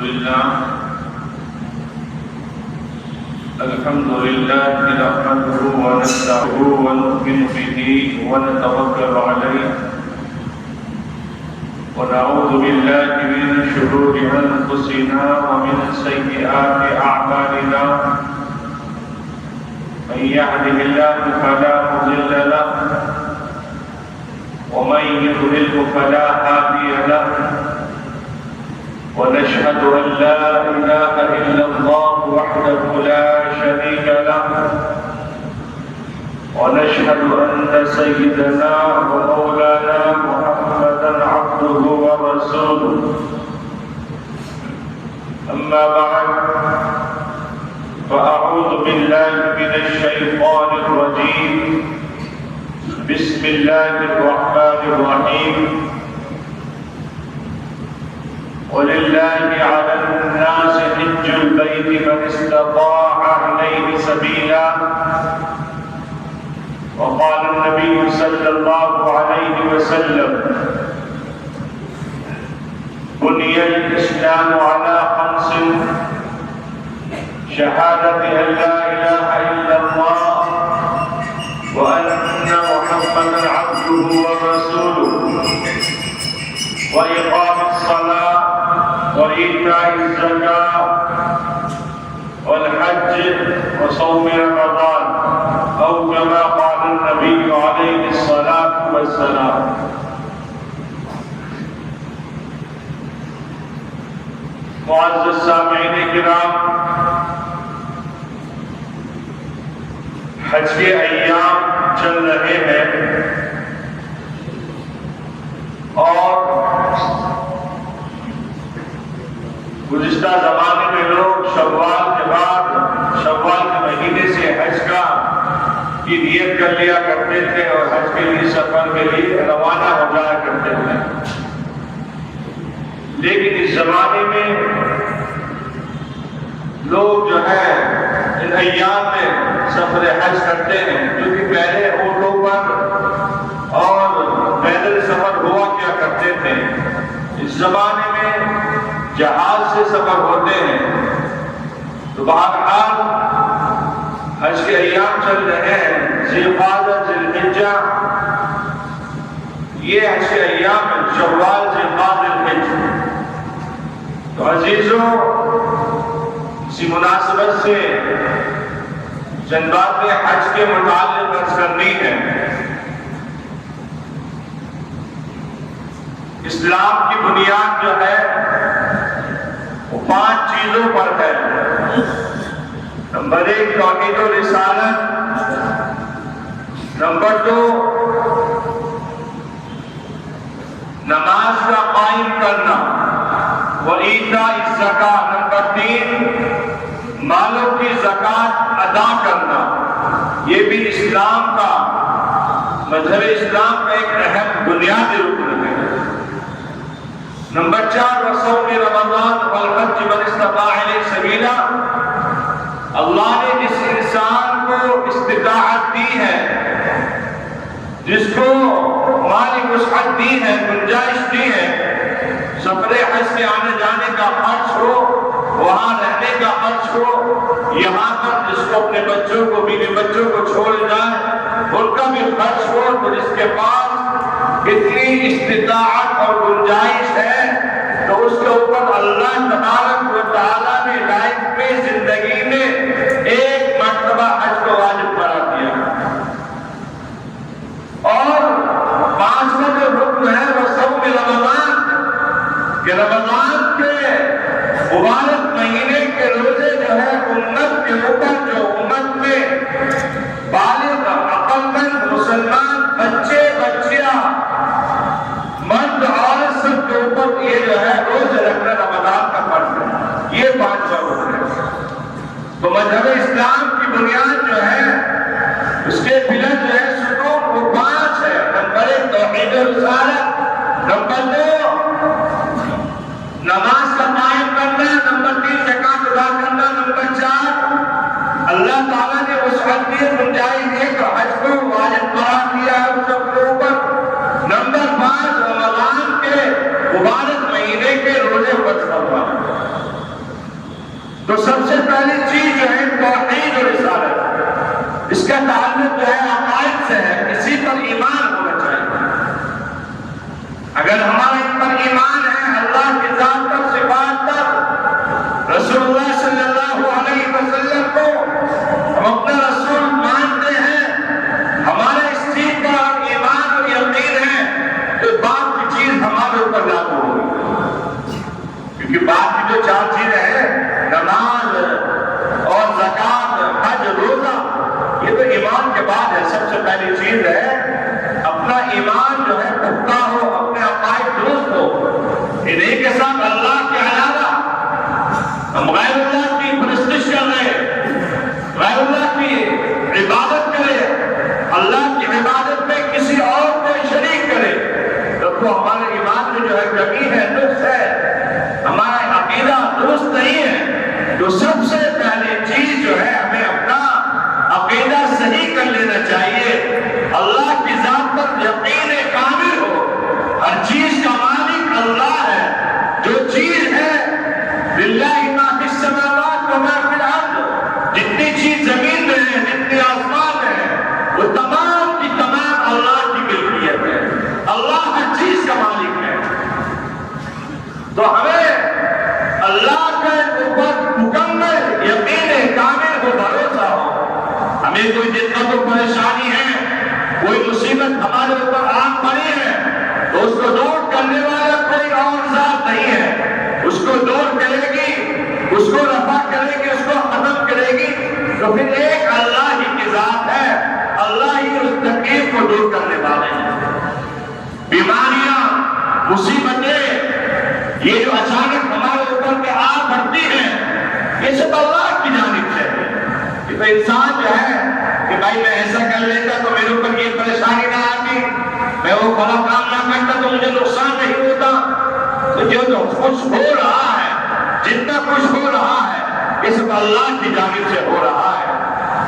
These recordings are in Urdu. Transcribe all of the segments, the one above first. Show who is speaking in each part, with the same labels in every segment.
Speaker 1: الحمد لله نحمده ونستعينه ونؤمن به ونتوكل عليه ونعوذ بالله من شرور أنفسنا ومن سيئات أعمالنا من يهده الله فلا مضل له ومن يضلل فلا هادي له ونشهد أن لا إله إلا الله وحده لا شريك له ونشهد أن سيدنا ومولانا محمدا عبده ورسوله أما بعد فأعوذ بالله من الشيطان الرجيم بسم الله الرحمن الرحيم ولله على الناس حج البيت من استطاع إليه سبيلا وقال النبي صلى الله عليه وسلم بني الإسلام على خمس شهادة أن لا إله إلا الله وأن محمدا عبده ورسوله وإقام الصلاة وإيتاء الزكاة والحج وصوم رمضان أو كما قال النبي عليه الصلاة والسلام. معزز سامعین کرام، حج کے ایام چل رہے ہیں اور گزشتہ زمانے میں لوگ شوال کے بعد شوال کے مہینے سے حج کی نیت کر لیا کرتے تھے اور حج کے لیے سفر کے لیے روانہ ہو جایا کرتے تھے. لیکن اس زمانے میں لوگ جو ہے ان ایام میں سفر حج کرتے ہیں، کیونکہ پہلے اونٹوں پر اور پیدل سفر ہوا کیا کرتے تھے. اس زمانے میں جہاز سے سفر ہوتے ہیں. تو بہرحال حج کے ایام چل رہے ہیں، ذی القعدہ ذی الحجہ، یہ حج کے ایام ہیں، شوال ذی القعدہ ذی الحجہ. تو عزیزوں، اسی مناسبت سے چند باتیں حج کے متعلق عرض کرنی ہے. اسلام کی بنیاد جو ہے وہ 5 چیزوں پر ہے. نمبر 1 توحید و رسالت، نمبر 2 نماز کا قائم کرنا وَإِيتَاءِ الزَّكَاةِ، نمبر 3 مالوں کی زکوٰۃ ادا کرنا. یہ بھی اسلام کا، مذہب اسلام کا ایک اہم بنیادی رکن ہے. نمبر 4 وصوم رمضان والحج من استطاع الیہ سبیلا. اللہ نے جس انسان کو استطاعت دی ہے، جس کو مالی وسعت دی ہے، گنجائش دی ہے، سفر حج کے آنے جانے کا خرچ ہو، وہاں رہنے کا خرچ ہو، یہاں پر جس کو اپنے بچوں کو، بیوی بچوں کو چھوڑ جائے ان کا بھی خرچ ہو، تو جس کے پاس اتنی استطاعت اور گنجائش ہے تو اس کے اوپر اللہ تبارک و تعالیٰ نے لائف میں، زندگی میں 1 مرتبہ حج کو واجب قرار دیا. اور 5واں جو رکن ہے وہ صوم رمضان، کہ رمضان کے مبارک مہینے کے روزے جو ہے امت کے اوپر، جو امت میں بالغ عقل مند مسلمان بچے بچیاں مرد عورت سب کے اوپر یہ جو ہے روزے رکھنا رمضان کا فرض ہے. یہ 5واں رکن ہے. تو مذہب اسلام کی بنیاد جو ہے، اس کے پلر جو ہے ستون، وہ 5 ہے. نمبر 1 توحید و رسالت، نمبر 2 نماز کا قائم کرنا، نمبر 3 زکوٰۃ ادا کرنا، نمبر 4 اللہ تعالیٰ نے وسعت دی، گنجائش دی تو حج کو واجب قرار دیا ہے ان سب کے اوپر. نمبر 5 رمضان کے مبارک مہینے کے روزے فرض کرنا. تو سب سے پہلی چیز جو ہے توحید اور رسالت، اس کا تعلق جو ہے عقائد سے ہے، اسی پر ایمان ہونا چاہیے۔ اگر ہمارا ان پر ایمان ہے، اللہ کی ذات پر، صفات پر، رسول اللہ صلی اللہ علیہ وسلم کو ہم اپنا رسول مانتے ہیں، ہمارا اس چیز پر ایمان اور یقین ہے، تو بعد کی چیز ہمارے اوپر لاگو ہوگی۔ کیونکہ بعد کی جو چار چیزیں ہیں، نماز اور زکات، حج، روزہ، یہ تو ایمان کے بعد ہے۔ سب سے پہلی چیز ہے اپنا ایمان جو ہے پختہ ہو، اپنے عقائد درست ہو۔ انہیں کے ساتھ اللہ کے علاوہ ہم غیر اللہ کی پرستش کر رہے، غیر اللہ کی عبادت کرے، اللہ کی عبادت میں کسی اور کو شریک کرے، تو ہمارے ایمان میں جو ہے کمی ہے، نقص ہے، ہمارا عقیدہ درست نہیں ہے۔ تو سب سے پہلی چیز جو ہے ہمیں اپنا عقیدہ صحیح کر لینا چاہیے، اللہ کی ذات پر یقین کامل ہو، ہر چیز کا مالک اللہ ہے۔ جو چیز ہے للہ ما فی السماوات و ما فی الارض، جتنی چیز زمین میں ہے، جتنی آسمان میں ہے، وہ تمام کی تمام اللہ کی ملکیت ہے، اللہ ہر چیز کا مالک ہے۔ تو ہمیں اللہ کے اوپر مکمل یقین کامل ہو، بھروسہ ہو۔ ہمیں کوئی دقت و پریشانی ہے، کوئی مصیبت ہمارے اوپر آن پڑی ہے، تو اس کو دور کرنے والا کوئی اور ذات نہیں ہے، اس کو دور کرے گی، اس کو رفع کرے گی، اس کو ختم کرے گی، تو پھر ایک اللہ ہی کی ذات ہے، اللہ ہی اس تکلیف کو دور کرنے والے ہیں۔ بیماریاں، مصیبتیں، یہ جو اچانک ہمارے اوپر میں آ پڑتی ہیں، یہ سب اللہ کی جانب سے ہے۔ کہ تو انسان جو ہے کہ بھائی میں ایسا کر لیتا تو میرے اوپر یہ پریشانی نہ آتی، میں وہ بڑا کام نہ کرتا تو مجھے نقصان نہیں ہوتا۔ تو جو کچھ ہو رہا ہے، جتنا کچھ ہو رہا ہے، یہ سب اللہ کی جانب سے ہو رہا ہے،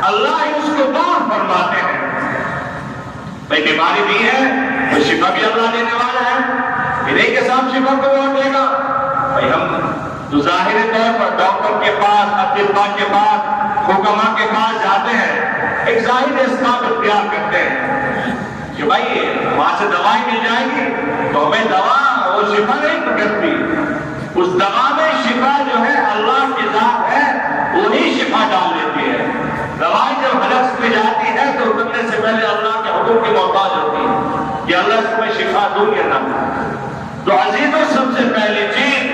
Speaker 1: اللہ ہی اس کو دور فرماتے ہیں۔ بھائی بیماری بھی ہے تو شفا بھی اللہ دینے والا ہے، انہیں کے ساتھ شفا کو اور دے گا۔ بھائی ہم تو ظاہر طور پر ڈاکٹر کے پاس، اطباء کے پاس، حکماء کے پاس جاتے ہیں، ایک ظاہر اسباب اختیار کرتے ہیں کہ بھائی وہاں سے دوائی مل جائے گی، تو ہمیں دوا وہ شفا نہیں کرتی۔ اس دوا میں شفا جو ہے اللہ کی ذات ہے، وہی شفا ڈال دیتی ہے۔ دوائی جب حلق میں جاتی ہے تو اترنے سے پہلے اللہ کے حکم کی محتاج ہوتی ہے کہ اللہ اس میں شفا دوں یا نہ دوں۔ تو عزیزوں، سب سے پہلی چیز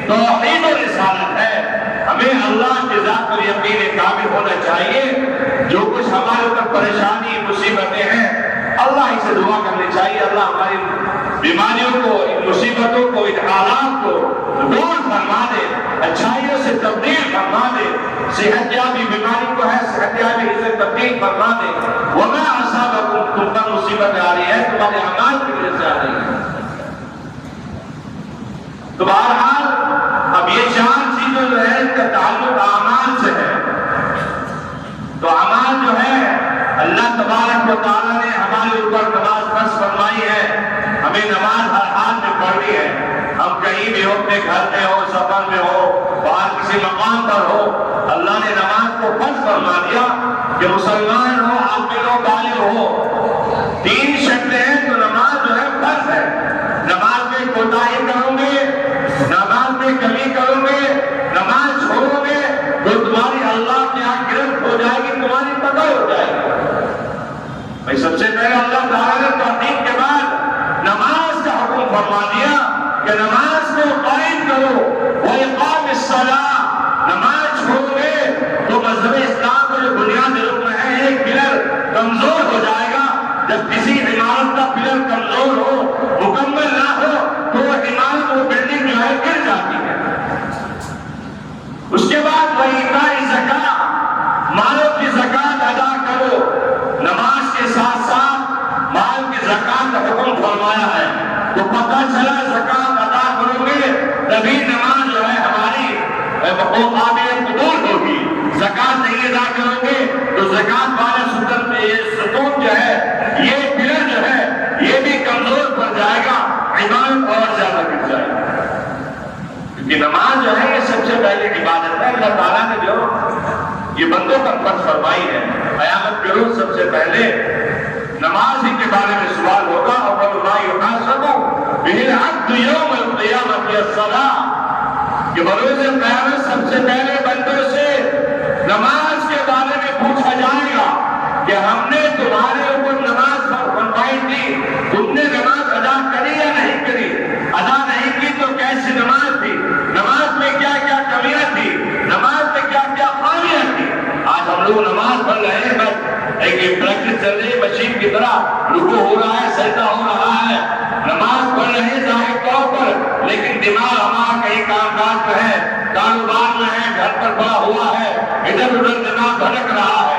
Speaker 1: توحید و رسالت ہے۔ ہمیں اللہ کی ذات پر یقین کامل ہونا چاہیے۔ جو کچھ ہمارے اوپر پریشانی، مصیبتیں ہیں، اللہ ہی سے دعا کرنی چاہیے، اللہ ہماری بیماریوں کو، ان مصیبتوں کو، ان حالات کو دور فرما دے، اچھائیوں سے تبدیل فرما دے، صحت یابی بیماری کو ہے صحت یابی سے تبدیل فرما دے۔ وَمَا أَصَابَكُمْ، تم پر مصیبت آ رہی ہے تمہارے اعمال کی وجہ سے آ رہی ہے۔ تو بہرحال اب یہ چار چیزیں جو ہے ان کا تعلق اعمال سے ہے۔ تو اعمال جو ہے اللہ تبارک و تعالیٰ نے ہمارے اوپر نماز فرض فرمائی ہے، ہمیں نماز ہر حال میں پڑھنی ہے۔ ہم کہیں بھی ہو، اپنے گھر میں ہو، سفر میں ہو، باہر کسی مقام پر ہو، اللہ نے نماز کو فرض فرما دیا کہ مسلمان ہو، عاقل ہو، بالغ ہو، تین شرطیں ہیں تو نماز جو ہے فرض ہے۔ نماز میں کوتاہی کرو گے، نماز میں کمی کرو گے، نماز چھوڑو گے تو تمہاری اللہ کے یہاں گرفت ہو جائے گی، تمہاری قتل ہو جائے گی۔ بھائی سب سے پہلے اللہ تعالیٰ نے توحید کے بعد نماز کا حکم فرما دیا کہ نماز کو قائم کرو، وَإِقَامِ الصَّلَاةِ، نماز چھوڑو گے تو مذہب اسلام کا جو بنیادی رکن ہے، ایک پلر کمزور ہو جائے گا۔ جب کسی عمارت کا پلر کمزور ہو، مکمل نہ ہو، تو وہ عمارت، وہ بلڈنگ جو ہے گر جاتی ہے۔ اس کے بعد وَإِيتَاءِ الزَّکَاۃ، مالوں کی زکات ادا کرو۔ نماز کے ساتھ ساتھ مال کی زکات کا حکم فرمایا ہے، تو پتہ چلا زکات ادا کرو گے تبھی نماز جو ہے ہماری وہ قابل قبول ہوگی۔ زکات نہیں ادا کرو گے تو زکات والا ستون میں یہ ستون جو ہے، یہ پلر جو ہے، یہ بھی کمزور پڑ جائے گا، عبادت اور زیادہ گر جائے گا۔ کیونکہ نماز جو ہے یہ سب سے پہلے عبادت ہے. اللہ تعالیٰ نے جو یہ بندوں پر فرض فرمائی ہے. قیامت کے روز سب سے پہلے نماز ہی کے بارے میں سوال ہوگا. اول ما یحاسب بہ العبد یوم القیامۃ الصلاۃ، کہ بروز قیامت سب سے پہلے بندوں سے نماز کے بارے میں پوچھا جائے گا کہ ہم نے تمہارے اوپر نماز فرمائی تھی، تم نے نماز ادا کری یا نہیں کری؟ ادا نہیں کی تو کیسی نماز تھی؟ نماز میں کیا کیا کمیاں تھی؟ نماز میں کیا کیا خامیاں تھی؟ آج ہم لوگ نماز پڑھ رہے ہیں، بس ایک پریکٹس چل رہی ہے مشین کی طرح، رکوع ہو رہا ہے، سجدہ ہو رہا ہے، نماز پڑھ رہے ہیں ظاہر طور پر، لیکن دماغ ہمارا کہیں کام کاج میں ہے، کاروبار میں ہے، گھر پر پڑا ہوا ہے، ادھر ادھر دماغ بھٹک رہا ہے.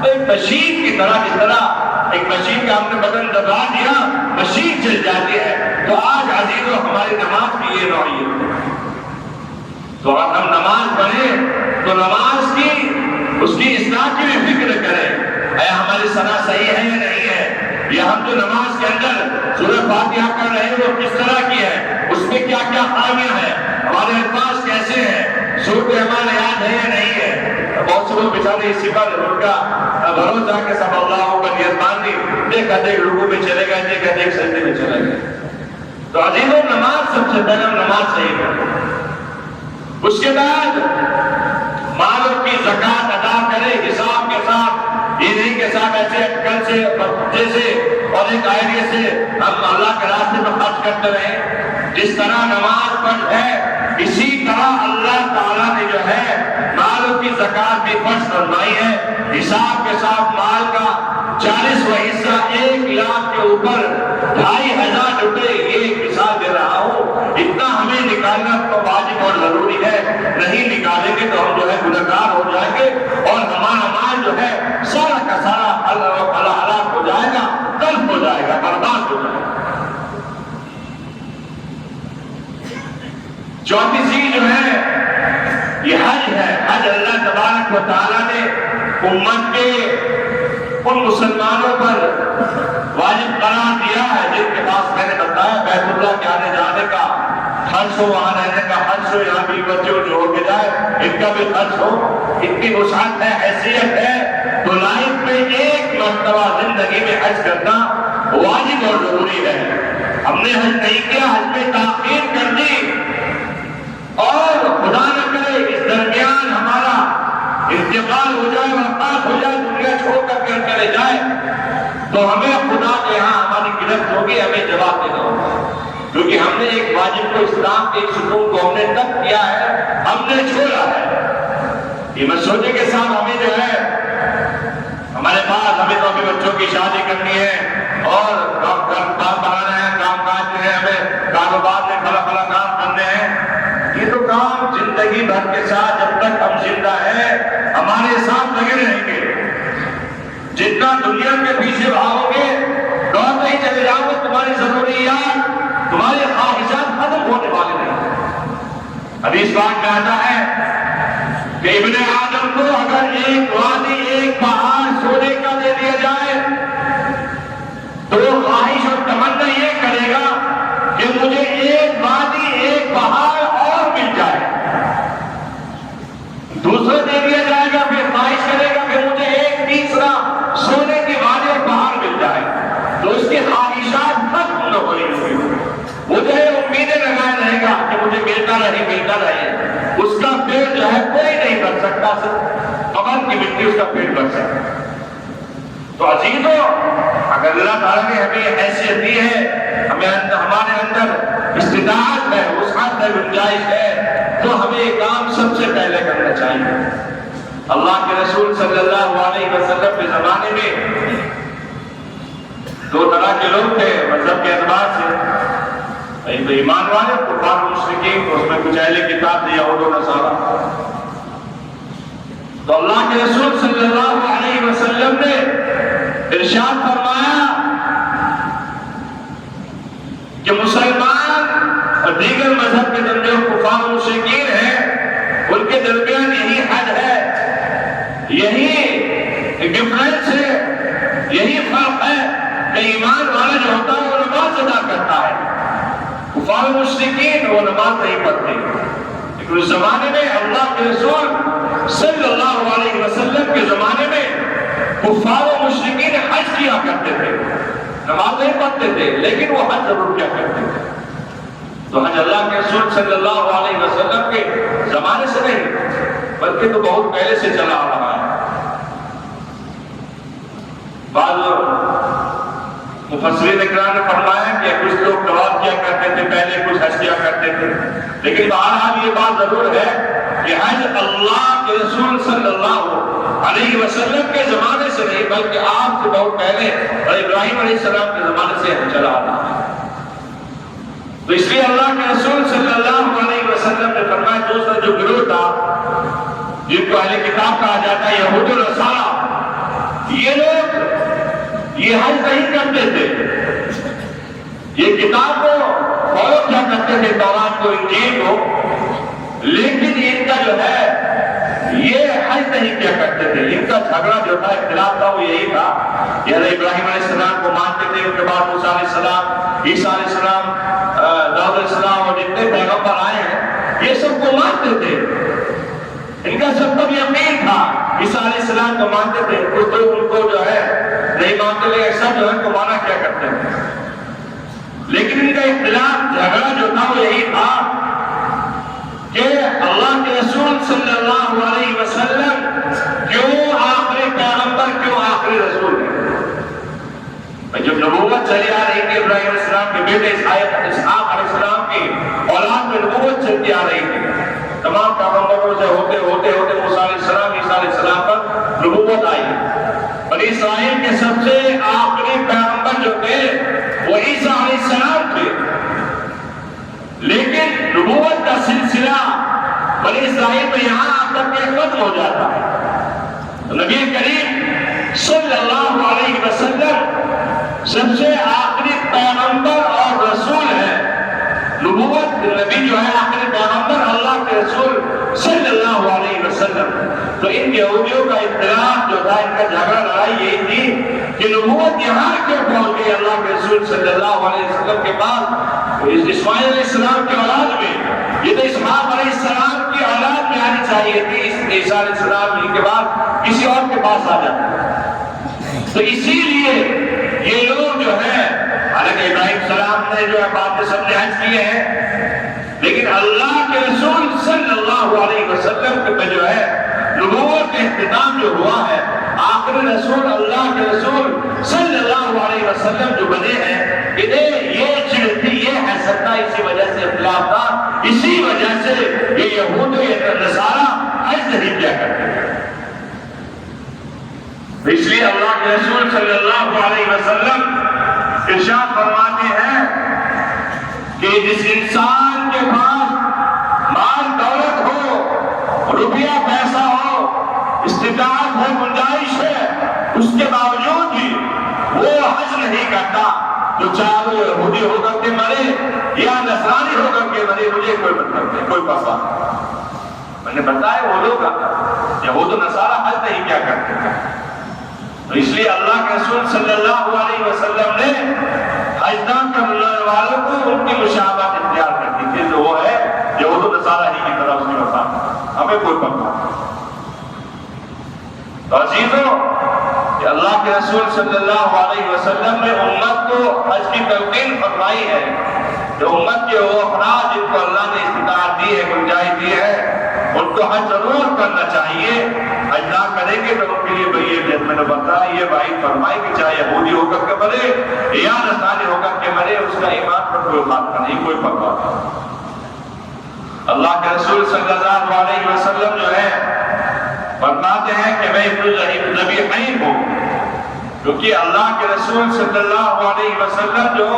Speaker 1: تو ایک مشین کی طرح، جس طرح ایک مشین کا ہم نے بٹن دبا دیا مشین چل جاتی ہے، تو آج عزیزو ہماری نماز کی یہ نوعیت ہے. تو اگر ہم نماز پڑھیں تو نماز کی اس کی اصلاح کی بھی فکر کریں، ہماری صلاح صحیح ہے یا نہیں ہے، یا ہم جو نماز کے اندر سورہ فاتحہ کر رہے ہیں وہ کس طرح کی ہے، اس میں کیا کیا خامیاں ہیں، ہمارے الفاظ کیسے ہیں، سورۃ ہمیں یاد ہے یا نہیں ہے. بہت سے لوگ بیچارے اسی پر ان کا بھروسہ کہ سب اللہ پر نیت باندھی، دیکھا دیکھ رکوع میں چلے گئے، دیکھا دیکھ سجدے میں چلے گئے. تو عزیزوں نماز سب سے پہلے نماز صحیح کریں. اس کے بعد مالوں کی زکات ادا کرے حساب کے ساتھ، یہ نہیں کہ صاحب ایسے اٹکل سے بچے سے اور ایک آئیڈیا سے ہم اللہ کے راستے میں خرچ کرتے رہیں. جس طرح نماز فرض ہے اسی طرح اللہ تعالیٰ نے جو ہے مالوں کی زکات بھی فرض فرمائی ہے. حساب کے ساتھ مال کا 40واں حصہ 1 لاکھ کے اوپر 2500 روپے، یہ ایک مثال دے رہا ہوں، اتنا ہمیں نکالنا تو واجب اور ضروری ہے. نہیں نکالیں گے تو ہم جو ہے گنہگار ہو جائیں گے اور ہمارا مال جو ہے سارا کا سارا ہلاک ہو جائے گا، تلف ہو جائے گا، برباد ہو جائے گا. چوتھی چیز جو ہے یہ حج ہے. حج اللہ تبارک و تعالیٰ نے امت کے ان مسلمانوں پر واجب قرار دیا ہے جن کے پاس میں نے بتایا بیت اللہ کے آنے جانے کا خرچ ہو، وہاں رہنے کا خرچ ہو، یہاں بھی بچے جو ہو کے جائے ان کا بھی خرچ ہو. اتنی وسعت ہے، حیثیت ہے، تو لائف میں ایک مرتبہ زندگی میں حج کرنا واجب اور ضروری ہے. ہم نے حج نہیں کیا، حج میں تاخیر کر دی اور خدا نہ کرے اس درمیان ہمارا انتقال ہو جائے، وفات ہو جائے، دنیا چھوڑ کر چلے جائے، تو ہمیں خدا کے یہاں ہماری گرفت ہوگی، ہمیں جواب دینا ہوگا. کیونکہ ہم نے ایک واجب کو، اسلام کے ایک ستون کو ہم نے ترک کیا ہے، ہم نے چھوڑا ہے. یہ مت سوچے کہ صاحب ہمیں جو ہے ہمارے پاس ہمیں تو اپنے بچوں کی شادی کرنی ہے اور کام بڑھانا ہے، کام کاج جو ہے ہمیں کاروبار میں بڑا بڑا کام کرنے ہیں. یہ تو کام زندگی بھر کے ساتھ جب تک ہم زندہ ہیں ہمارے ساتھ لگے رہیں گے. جتنا دنیا کے پیچھے بھاگو گے، دوڑتے ہی چلے جاؤ گے، تمہاری ضروریات، تمہاری خواہشات ختم ہونے والے نہیں. حدیث پاک میں آتا ہے کہ ابن آدم کو اگر ایک وادی، ایک پہاڑ سونے کا دے دیا جائے تو وہ خواہش اور تمنا یہ کرے گا کہ مجھے ایک وادی، ایک پہاڑ اور مل جائے. دوسرا دے دیا جائے گا، پھر خواہش کرے گا کہ مجھے ایک تیسرا سونے کی وادی اور پہاڑ مل جائے. تو اس کی خواہشات ختم نہ ہوئی ہوئی، وہ جو ہے امیدیں لگائے رہے گا کہ مجھے ملتا رہے، ملتا رہے. اس کا پیٹ جو ہے کوئی نہیں بن سکتا، صرف قبر کی مٹی اس کا پیٹ بن سکتا. تو عزیزو اگر اللہ تعالیٰ نے ہمیں حیثیت دی ہے، ہمارے اندر استطاعت ہے، وسعت ہے، گنجائش ہے، تو ہمیں یہ کام سب سے پہلے کرنا چاہیے. اللہ کے رسول صلی اللہ علیہ وسلم کے زمانے میں 2 طرح کے لوگ تھے مذہب کے اعتبار سے، ایک تو ایمان والے، کفار مشرکین، اس میں کچھ اہل کتاب تھے یہود و نصارہ. تو اللہ کے رسول صلی اللہ علیہ وسلم نے ارشاد فرمایا کہ مسلمان اور دیگر مذہب کے درمیان کفار مشرکین ہیں، ان کے درمیان یہی حد ہے، یہی ڈفرنس ہے، یہی فرق ہے کہ ایمان والا جو ہوتا ہے وہ نماز ادا کرتا ہے، کفار کفار و مشرکین وہ نماز نہیں پڑھتے، لیکن اس زمانے میں اللہ کے رسول صلی اللہ علیہ وسلم کے زمانے میں کفار و مشرکین حج کیا کرتے تھے، نماز نہیں پڑھتے تھے لیکن وہ حج ضرور کیا کرتے تھے۔ تو حج اللہ کے رسول صلی اللہ علیہ وسلم کے زمانے سے نہیں بلکہ تو بہت پہلے سے چلا آ رہا ہے۔ بعض مفسرین اکرام نے فرمایا کہ کچھ لوگ طواف کیا کرتے تھے پہلے، کچھ حج کیا کرتے تھے، لیکن بہرحال یہ بات ضرور ہے کہ حج اللہ کے رسول صلی اللہ علیہ وسلم کے زمانے سے نہیں بلکہ آپ سے بہت پہلے اور ابراہیم علیہ السلام کے زمانے سے چلا آ رہا ہے۔ تو اس لیے اللہ کے رسول صلی اللہ علیہ وسلم نے فرمایا دوسرا جو گروہ تھا جن کو اہل کتاب کہا جاتا ہے یہود و نصارہ، یہ لوگ یہ حج نہیں کرتے تھے، یہ کتاب کو فالو کیا کرتے تھے، تورات کو، انجیل کو، لیکن ان کا جو ہے یہ حج نہیں کیا کرتے تھے۔ ان کا جھگڑا جو تھا، اختلاف تھا، وہ یہی تھا کہ ابراہیم علیہ السلام کو مانتے تھے، ان کے بعد موسیٰ علیہ السلام، عیسیٰ علیہ السلام، داؤد علیہ السلام اور جتنے پیغمبر آئے ہیں یہ سب کو مانتے تھے، ان کا سب کو یقین تھا، عیسیٰ علیہ السلام کو مانتے تھے، کچھ لوگ ان کو جو ہے نہیں مانتے تھے، سب جو ہے کو مانا کیا کرتے تھے، لیکن ان کا اختلاف جھگڑا جو تھا وہ یہی تھا کہ اللہ کے رسول صلی اللہ علیہ وسلم کیوں آخری پیغمبر، کیوں آخری رسول ہے؟ جب نبوت چلی آ رہی تھی ابراہیم علیہ السلام کے بیٹے اسحاق علیہ السلام کی اولاد میں نبوت چلتی آ رہی تھی، تمام پیغمبروں سے ہوتے ہوتے ہوتے موسیٰ علیہ السلام، عیسیٰ علیہ السلام پر نبوت آئی، اور اسرائیل کے سب سے آخری پیغمبر جو تھے وہ عیسیٰ علیہ السلام تھے، لیکن نبوت کا سلسلہ بنی اسرائیل میں یہاں آ کر کے ختم ہو جاتا ہے۔ نبی کریم صلی اللہ علیہ وسلم سب سے آخری پیغمبر اور رسول ہے، نبوت نبی جو ہے آخری پیغمبر، اللہ کے رسول صلی اللہ علیہ وسلم۔ تو ان یہودیوں کا اختلاف جو تھا، ان کا جھگڑا لڑائی یہی تھی کہ نبوت یہاں کیوں پہنچ گئی اللہ کے رسول صلی اللہ علیہ وسلم کے بعد اسماعیل علیہ السلام کی اولاد میں، یہ تو اسحاق علیہ السلام کی اولاد میں آنی چاہیے تھی، عیسیٰ علیہ السلام کے بعد کسی اور کے پاس آ جاتا۔ تو اسی لیے یہ لوگ جو ہے، حالانکہ ابراہیم السلام نے جو ہے بعد میں سب نے حج کیے ہیں، لیکن اللہ کے رسول صلی اللہ علیہ وسلم پہ جو ہے نبوت کا اختتام جو ہوا ہے، آخری رسول اللہ کے رسول صلی اللہ علیہ وسلم جو بنے ہیں، انہیں یہ چڑ تھی، یہ حسد تھا، اسی وجہ سے اختلاف تھا، اسی وجہ سے یہ یہود و نصارہ حج نہیں کیا کرتے تھے۔ اس لیے اللہ کے رسول صلی اللہ علیہ وسلم ارشاد فرماتے ہیں کہ جس انسان کے پاس مال دولت ہو، روپیہ پیسہ ہو، استطاعت ہے، گنجائش ہے، اس کے باوجود بھی وہ حج نہیں کرتا، تو چاہے وہ یہودی ہو کر کے مرے یا نصرانی ہو کر کے مرے، مجھے کوئی مطلب نہیں، کوئی پرواہ نہیں۔ میں نے بتایا وہ لوگ یہود و نصارہ حج نہیں کیا کرتے تھے، تو اس لیے اللہ کے رسول صلی اللہ علیہ وسلم نے حج نہ کرنے والوں کو ان کی مشابہت اختیار کر دی تھی، جو وہ ہے یہود و نصارہ ہی کی طرح اس کی وفات، ہمیں کوئی پرواہ نہیں۔ تو عزیزوں، کہ اللہ کے رسول صلی اللہ علیہ وسلم نے امت کو حج کی تلقین فرمائی ہے، کہ امت کے وہ افراد جن کو اللہ نے استطاعت دی ہے، گنجائش دی ہے، ان کو حج ضرور کرنا چاہیے۔ حج نہ کریں گے تو ان کے لیے بھئی میں نے بتایا، یہ بھائی فرمائے کہ چاہے یہودی ہو کر کے مرے یا نصرانی ہو کر کے مرے، اس کا ایمان پر کوئی خاطر نہیں، کوئی پرواہ نہیں۔ اللہ کے رسول صلی اللہ علیہ وسلم جو ہے فرماتے ہیں کہ میں ابن نبی حیم ہوں، کیونکہ اللہ کے رسول صلی اللہ علیہ وسلم جو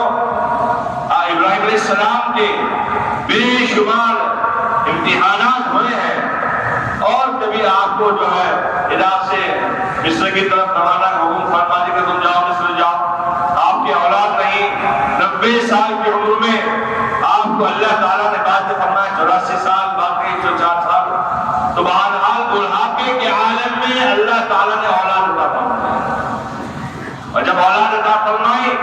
Speaker 1: ابراہیم علیہ السلام کے بے شمار امتحانات ہوئے ہیں، اور کبھی آپ کو جو ہے عراق سے مصر کی طرف روانہ حکم فرما دی کہ تم جاؤ مصر جاؤ، آپ کی اولاد نہیں، 90 سال کی عمر میں آپ کو اللہ تعالیٰ نے بات فرمایا 84 سال باقی 104 سال، تو بہرحال بڑھاپے کے عالم میں اللہ تعالیٰ نے اولاد عطا فرمائی، اور جب اولاد عطا فرمائی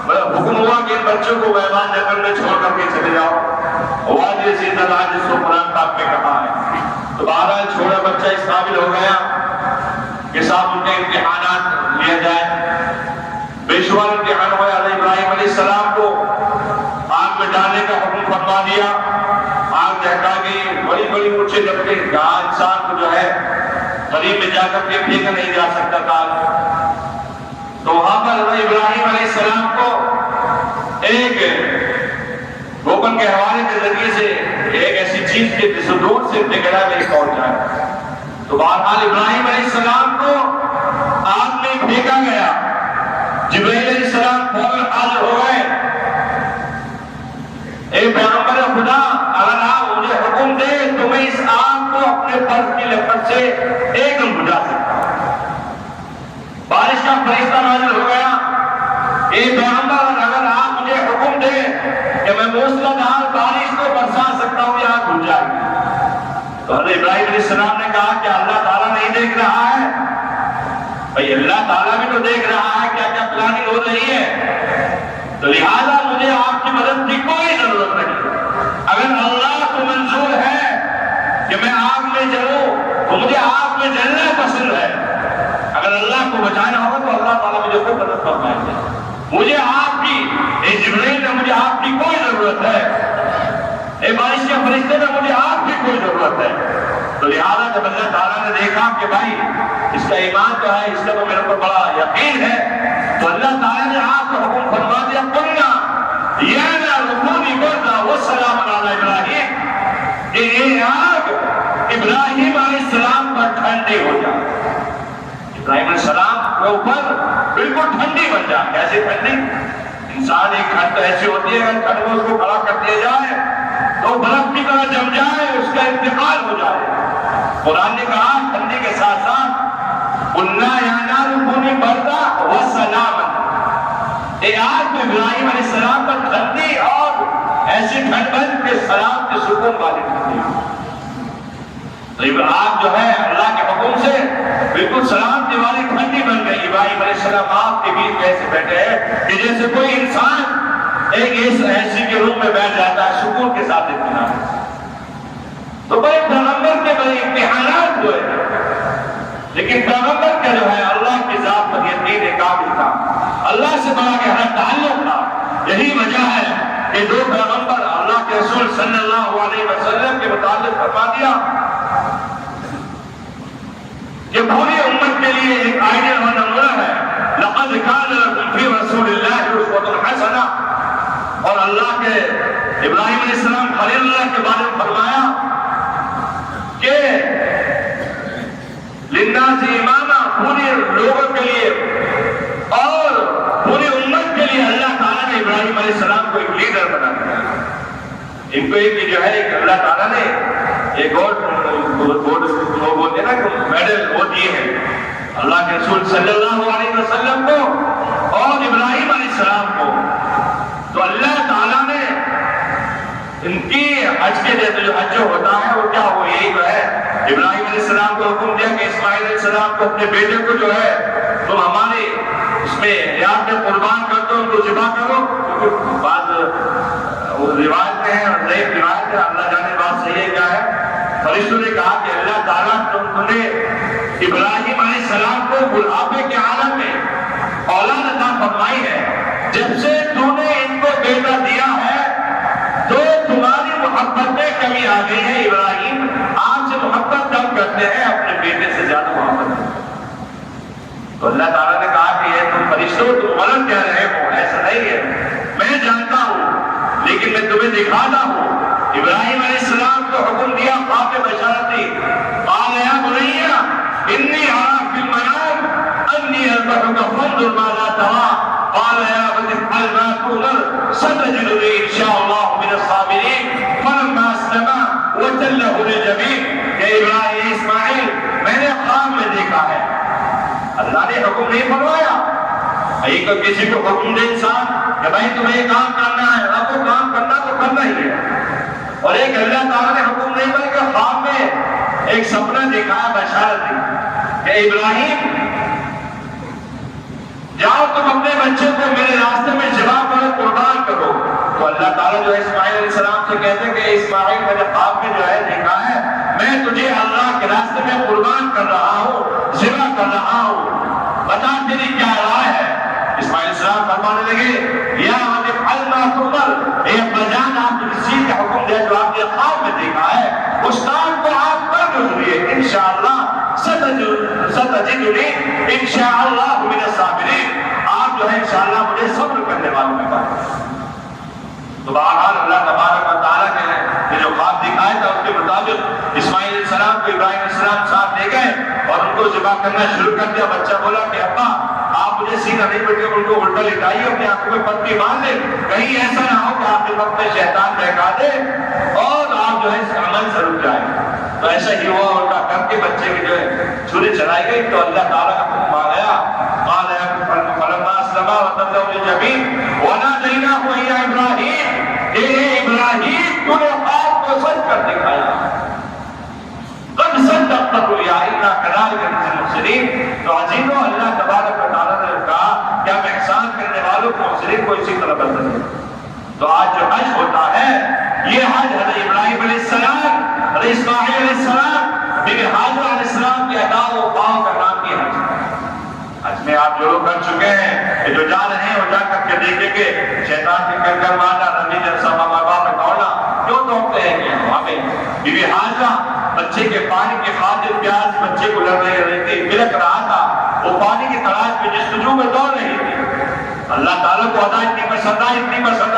Speaker 1: حکم ہوا کہ بچوں کو میدان جنگل میں چھوڑ کر کے چلے جاؤ، وادی زیتون جس کو قرآن پاک میں کہا ہے۔ تو بہرحال چھوٹا بچہ اس قابل ہو گیا کہ صاحب ان کے امتحانات لیا جائے۔ بے شمار امتحان ہوئے، حضرت ابراہیم علیہ السلام کو آگ میں ڈالنے کا حکم فرما دیا، آگ دہکا گئی، بڑی بڑی اونچے لپٹے، جہاں انسان کو جو ہے قریب میں جا کر کے پھینکا نہیں جا سکتا تھا۔ تو وہاں پر حضرت ابراہیم علیہ السلام کو ایک روکن کے حوالے کے ذریعے سے ایک ایسی چیز کے جس دور سے نگڑا نہیں پہنچ جائے۔ تو بہرحال ابراہیم علیہ السلام کو آگ میں پھینکا گیا، جبرائیل علیہ السلام فوراً حاضر ہو گئے۔ اے پیغمبر خدا، اگر آپ مجھے حکم دے تو میں اس آگ کو اپنے پر کی لپٹ سے ایک دم بجھا سکتا ہوں۔ بارش کا فرشتہ نازل ہو گیا، اے پیغمبر اگر آپ مجھے حکم دے کہ میں موسلادھار بارش کو برسا سکتا ہوں، یہ آگ بجھ جائے گی۔ تو حضرت ابراہیم علیہ السلام نے کہا کہ اللہ تعالیٰ نہیں دیکھ رہا ہے؟ بھئی اللہ تعالیٰ بھی تو دیکھ رہا ہے کیا کیا پلاننگ ہو رہی ہے، تو لہذا مجھے آپ کی مدد کی کوئی ضرورت نہیں۔ اگر اللہ کو منظور ہے کہ میں آگ میں جلوں تو مجھے آگ میں جلنا پسند ہے۔ اگر اللہ کو بچانا ہوگا تو اللہ تعالیٰ مجھے خود مدد فرمائیں گے۔ مجھے آپ کی، اے جبرائیل میں مجھے آپ کی کوئی ضرورت ہے، اے بارش کے فرشتے میں مجھے آپ کی کوئی ضرورت ہے۔ تو لہذا جب اللہ تعالیٰ نے دیکھا کہ بھائی اس کا ایمان جو ہے، اس کا تو میرے پر بڑا یقین ہے، تو اللہ تعالیٰ نے آپ کو حکم فرما دیا، قلنا یا نار کونی بردا والسلام علی ابراہیم، کہ یہ آگ ابراہیم علیہ السلام پر ٹھنڈی ہو جائے۔ ابراہیم علیہ السلام کے اوپر بالکل ٹھنڈی بن جائے۔ کیسے ٹھنڈی؟ انسان ایک ٹھنڈ تو ایسی ہوتی ہے، اگر ٹھنڈ میں اس کو کھڑا کر دیا جائے تو برف کی طرح جم جائے، اس کا انتقال ہو جائے۔ قرآن نے کہا ٹھنڈی کے ساتھ ساتھ قلنا یا نار کونی بردا وسلاما، اے آگ میں ابراہیم علیہ السلام پر ٹھنڈی اور ایسی ٹھنڈ بن کے سلام کے سکون والی ٹھنڈی۔ تو آگ جو ہے اللہ کے حکم سے بالکل سلامتی والی ٹھنڈی بن گئی۔ ابراہیم علیہ السلام آگ کے بیچ ایسے بیٹھے ہیں کہ جیسے کوئی انسان ایک ایسی کے روم میں بیٹھ جاتا ہے سکون کے ساتھ اطمینان۔ تو بڑے پیغمبر کے بڑے امتحانات ہوئے، لیکن پیغمبر کا جو ہے اللہ کی ذات پر یقین کامل تھا، اللہ سے بڑا گہرا تعلق تھا۔ یہی وجہ ہے کہ دو پیغمبر اللہ کے رسول صلی اللہ علیہ وسلم کے متعلق فرما دیا کہ پوری امت کے لیے ایک آئیڈیل اور نمونہ ہے، لقد کان لکم فی رسول اللہ اسوۃ حسنہ۔ اور اللہ کے ابراہیم علیہ السلام خلیل اللہ کے بارے میں فرمایا کہ للناس اماما، پوری لوگوں کے لیے اور پوری امت کے لیے اللہ تعالیٰ نے ابراہیم علیہ السلام کو ایک لیڈر بنا دیا۔ ان کو ایک جو ہے ایک اللہ تعالیٰ نے ایک اور بولتے نا کہ میڈل وہ دیے ہیں اللہ کے رسول صلی اللہ علیہ وسلم کو اور ابراہیم علیہ السلام کو۔ تو اللہ تعالیٰ نے ان کی حج کے لیے جو حج ہوتا ہے وہ کیا ہو، یہی جو ہے ابراہیم علیہ السلام کو حکم دیا کہ اسماعیل علیہ السلام کو اپنے بیٹے کو جو ہے تم ہمارے اس میں یاد میں قربان کر دو، ان کو ذبح کرو۔ بعض روایت میں ہے اور نئی روایت ہے، اللہ جانے بات صحیح ہے کیا ہے۔ فرشتوں نے کہا کہ اللہ تعالیٰ تم نے ابراہیم علیہ السلام کو بڑھاپے کے عالم میں اولاد عطا فرمائی ہے، جب سے تو نے ان کو بیٹا دیا ہے تو تمہاری محبت میں کمی آ گئی ہے۔ ابراہیم آپ سے محبت کم کرتے ہیں، اپنے بیٹے سے زیادہ محبت کرتے ہیں۔ تو اللہ تعالیٰ نے کہا کہ یہ تم فرشتوں تم غلط کہہ رہے ہو، ایسا نہیں ہے، میں جانتا ہوں لیکن میں تمہیں دکھاتا ہوں۔ ابراہیم علیہ السلام کو حکم دیا، خواب میں بشارت دی، قال یا بنی انی ارى فی المنام انی اذبحک فانظر ماذا ترى قال یا ابت افعل ما تؤمر ستجدنی ان شاء اللہ من الصابرین فلما اسلما وتله للجبین۔ کہ ابراہیم اسماعیل میں نے خواب میں دیکھا ہے، اللہ نے حکم نہیں فرمایا۔ ایک کسی کو حکم دے انسان کہ بھائی تمہیں یہ کام کرنا ہے، اب وہ کام کرنا تو کرنا ہی ہے۔ اور ایک اللہ تعالیٰ نے حکم نہیں بلکہ خواب میں ایک سپنا دکھایا، بشارت دی کہ ابراہیم جاؤ تم اپنے بچے کو میرے راستے میں ذبح کرو، قربان کرو۔ تو اللہ تعالیٰ جو ہے اسماعیل علیہ السلام سے کہتے کہ اسماعیل میں نے خواب میں جو ہے دیکھا ہے، میں تجھے اللہ کے راستے میں قربان کر رہا ہوں، ذبح کر رہا ہوں، بتا تیری کیا رائے ہے؟ اسماعیل علیہ السلام فرمانے لگے یا افعل ما تؤمر، اے ابا جان آپ نے کسی کا حکم دیا جو آپ نے خواب میں دیکھا ہے اس کام کو آپ کر گزریے، انشاءاللہ ستجدنی انشاءاللہ من الصابرین، آپ جو ہے انشاءاللہ مجھے صبر کرنے والوں میں پائیں۔ تو بہرحال اللہ تبارک و تعالیٰ نے جو خواب دکھایا تھا اس کے مطابق اسماعیل علیہ السلام کو ابراہیم علیہ السلام ساتھ لے گئے اور ان کو ذبح کرنا شروع کر دیا۔ بچہ بولا کہ ابا آپ مجھے سیدھا نہیں بیٹھے، ان کو الٹا لٹائیے، اپنی آنکھوں میں پٹی باندھ لیں، کہیں ایسا نہ ہو کہ آپ کے وقت میں شیطان بہکا دے اور آپ جو ہے اس عمل سے رک جائیں۔ تو ایسا ہی ہوا، الٹا کر کے بچے کی جو ہے چھری چلائی گئی تو اللہ تعالیٰ کا حکم آ گیا، قال فلما اسلما وتلوا للجبین ونادیناہ یا ابراہیم، اے ابراہیم تو نے خواب کو سچ کر دکھایا، قد صدقت الرؤیا انا کذلک نجزی المحسنین۔ تو عزیزو اللہ تبارک و تعالیٰ نے کہا کہ ہم احسان کرنے والوں کو محسنین کو اسی طرح بدلیں گے۔ تو آج جو حج ہوتا ہے یہ حج حضرت ابراہیم علیہ السلام، حضرت اسماعیل علیہ السلام، بی ہاجرہ علیہ السلام کی ادا و وفا کا نام کی حج۔ حج میں آپ جو لوگ کر چکے ہیں کہ جو جا رہے ہیں وہ جا کر کے دیکھیں کہ شیطان کے کر مارنا، رمی جلسہ ماں باپ دوڑنا کیوں دوڑتے ہیں کہ وہاں پہ بی ہاجرہ بچے کے پانی کی خاطر پیاس بچے کو لڑ رہی تھی، بلک رہا تھا، وہ پانی کی تلاش میں جستجو میں دوڑ رہی تھی۔ اللہ تعالیٰ کو ادا اتنی پسند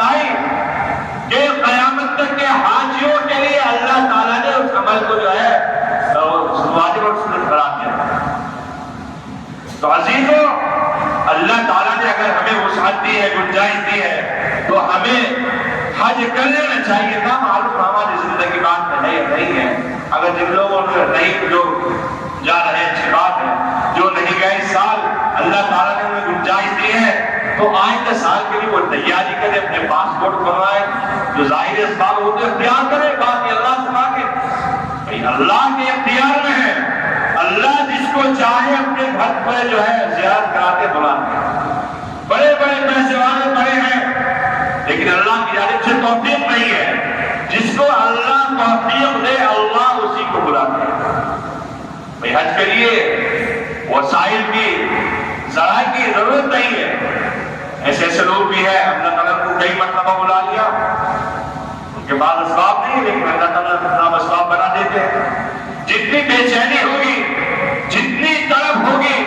Speaker 1: آئی کہ قیامت تک کے حاجیوں کے لیے اللہ تعالیٰ نے اس عمل کو جو ہے واجب اور سنت قرار دیا۔ تو عزیزو اللہ تعالیٰ نے اگر ہمیں وسعت دی ہے، گنجائش دی ہے تو ہمیں حج کر لینا چاہیے تھا۔ معلوم ہماری زندگی بات میں ہے یا نہیں ہے، اگر جن لوگوں نے نہیں جو جا رہے ہیں اچھی بات ہے، جو نہیں گئے اس سال اللہ تعالیٰ نے انہیں گنجائش دی ہے تو آئندہ سال کے لیے وہ تیاری کرے، اپنے پاسپورٹ بنوائے، جو ظاہر اسباب ہوتے ہیں اختیار کرے، بات یہ اللہ سے مانگے، اللہ کے اختیار میں ہے۔ اللہ جس کو چاہے اپنے گھر پر جو ہے زیارت کراتے بلاتے ہیں، بڑے بڑے پیسے والے بڑے ہیں لیکن اللہ کی جانب سے توفیق نہیں ہے، جس کو اللہ توفیق دے اللہ اسی کو بلاتے ہیں۔ بھئی حج کے لیے وسائل کی ذرائع کی ضرورت نہیں ہے، ایسے لوگ بھی ہیں اللہ تعالیٰ کو کئی مرتبہ بلا لیا، ان کے بعد اسباب نہیں لیکن اللہ تعالیٰ نام اسباب بنا دیتے ہیں۔ جتنی بے چینی ہوگی، جتنی طلب ہوگی،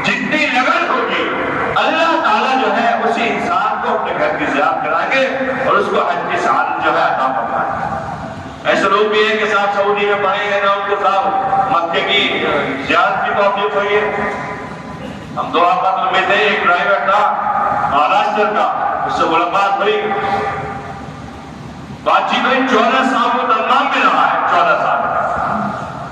Speaker 1: جتنی لگن ہوگی، اللہ تعالیٰ جو ہے اسی انسان کو اپنے گھر کی زیارت کرائیں گے اور اس کو حج کی سعادت جو ہے عطا فرمائیں گے۔ ایسے لوگ بھی ہیں کہ صاحب سعودی میں پڑھے ہیں نا، ان کو صاحب مکے کی زیارت کی توفیق ہوئی ہے۔ ہم دو آفات میں تھے، ایک ڈرائیور تھا مہاراشٹر کا، اس سے ملاقات ہوئی، بات چیت ہوئی، 14 سال وہ دمام میں رہا ہے، 14 سال۔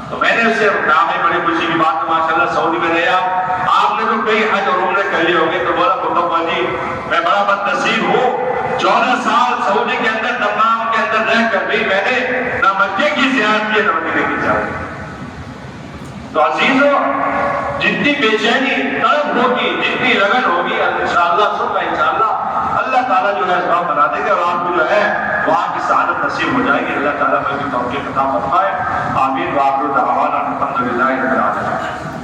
Speaker 1: تو میں نے اس سے کہا ہے بڑی خوشی کی بات ہے ماشاءاللہ سعودی میں رہے آپ نے تو کئی حج اور عمرے کر لیے ہوں گے۔ تو بولا مطلب جی میں بڑا بد نصیب ہوں، 14 سال سعودی کے اندر دمام کے اندر رہ کر بھی میں نے نہ مکے کی زیارت کی نہ مدینے کی زیارت۔ تو عزیزو جتنی بے چینی طلب ہوگی، جتنی لگن ہوگی، انشاءاللہ سننا انشاءاللہ اللہ تعالیٰ جو ہے اسباب بنا دے گا اور آپ کو جو ہے وہاں کی سعادت نصیب ہو جائے گی۔ اللہ تعالیٰ کو توفیق عطا فرمائے، آمین۔ وآخر دعوانا الحمدللہ رب العالمین۔